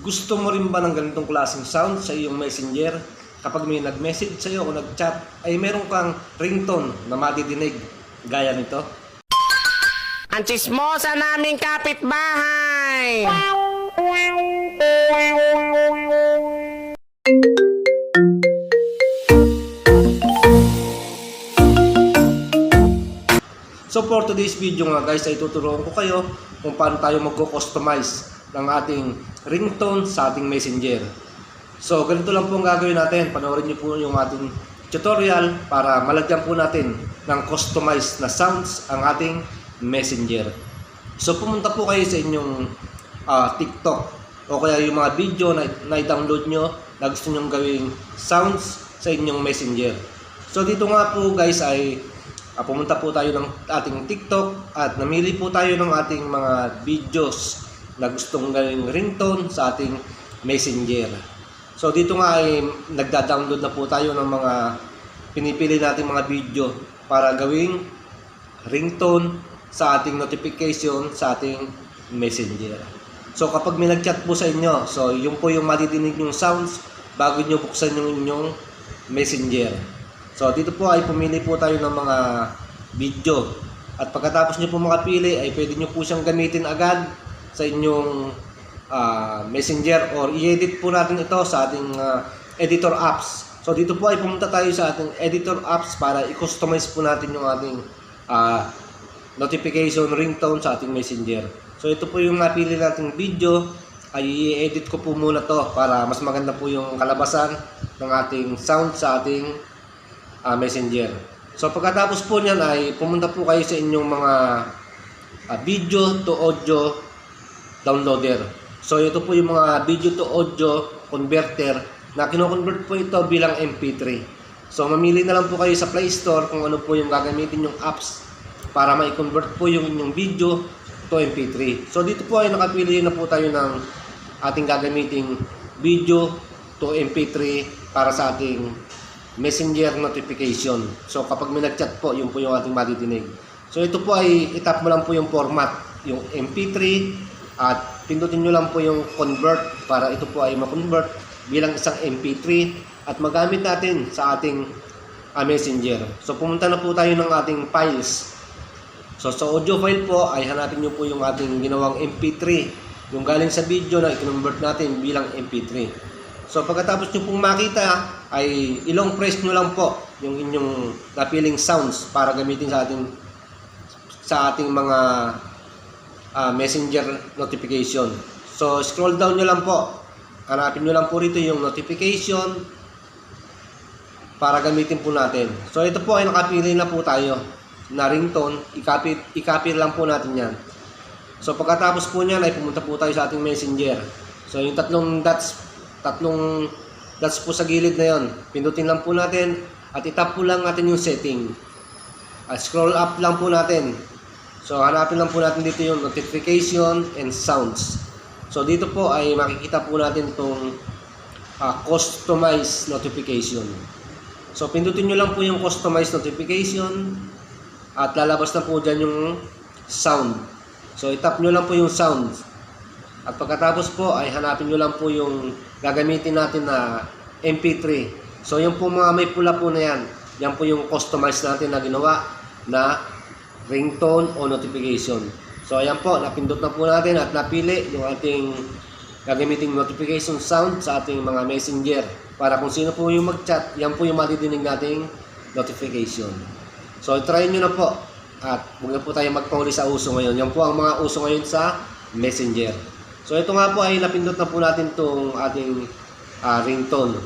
Gusto mo rin ba ng ganitong klaseng sound sa iyong messenger? Kapag may nag-message sa iyo o nag-chat, ay meron kang ringtone na madidinig gaya nito. Ang chismosa naming kapitbahay! So for today's video nga guys, ay tuturuan ko kayo kung paano tayo magko-customize ng ating ringtone sa ating messenger. So ganito lang po ang gagawin natin. Panoorin niyo po yung ating tutorial para malagyan po natin ng customized na sounds ang ating messenger. So pumunta po kayo sa inyong TikTok o kaya yung mga video na i-download nyo na gusto nyong gawing sounds sa inyong messenger. So dito nga po guys ay pumunta po tayo ng ating TikTok at namili po tayo ng ating mga videos na gustong gawing ringtone sa ating messenger. So dito nga ay nagda-download na po tayo ng mga pinipili nating mga video para gawing ringtone sa ating notification sa ating messenger. So kapag may nag-chat po sa inyo, so yun po yung madidinig yung sounds bago nyo buksan yung inyong messenger. So dito po ay pumili po tayo ng mga video. At pagkatapos nyo po makapili ay pwede nyo po siyang gamitin agad sa inyong messenger or i-edit po natin ito sa ating editor apps. So dito po ay pumunta tayo sa ating editor apps para i-customize po natin yung ating notification ringtone sa ating messenger. So ito po yung napili nating video, ay i-edit ko po muna to para mas maganda po yung kalabasan ng ating sound sa ating messenger. So pagkatapos po niyan ay pumunta po kayo sa inyong mga video to audio downloader. So ito po yung mga video to audio converter na kino-convert po ito bilang MP3. So mamili na lang po kayo sa Play Store kung ano po yung gagamitin yung apps para ma-convert po yung inyong video to MP3. So dito po ay nakapili na po tayo ng ating gagamiting video to MP3 para sa ating messenger notification. So kapag may nag-chat po, yun po yung ating madidinig. So ito po ay itap mo lang po yung format, yung MP3 at pindutin nyo lang po yung convert para ito po ay ma-convert bilang isang MP3 at magamit natin sa ating messenger. So pumunta na po tayo ng ating files. So sa audio file po ay hanapin nyo po yung ating ginawang MP3, yung galing sa video na i-convert natin bilang MP3. So pagkatapos nyo pong makita ay ilong press nyo lang po yung inyong napiling sounds para gamitin sa ating mga messenger notification. So scroll down nyo lang po, hanapin nyo lang po rito yung notification para gamitin po natin. So ito po ay nakapili na po tayo na ringtone, i-copy lang po natin yan. So pagkatapos po nyan ay pumunta po tayo sa ating messenger. So yung tatlong dots po sa gilid na yon, pindutin lang po natin at itap po lang natin yung setting. At scroll up lang po natin. So hanapin lang po natin dito yung notification and sounds. So dito po ay makikita po natin itong customize notification. So pindutin nyo lang po yung customize notification at lalabas na po dyan yung sound. So itap nyo lang po yung sound. At pagkatapos po ay hanapin nyo lang po yung gagamitin natin na MP3. So yung po mga may pula po na yan, yan po yung customize natin na ginawa na ringtone o notification. So ayan po, napindot na po natin at napili yung ating gagamiting notification sound sa ating mga messenger. Para kung sino po yung mag-chat, yan po yung madidinig nating notification. So try nyo na po at huwag na po tayo magpahuli sa uso ngayon. Yan po ang mga uso ngayon sa messenger. So ito nga po ay napindot na po natin itong ating ringtone.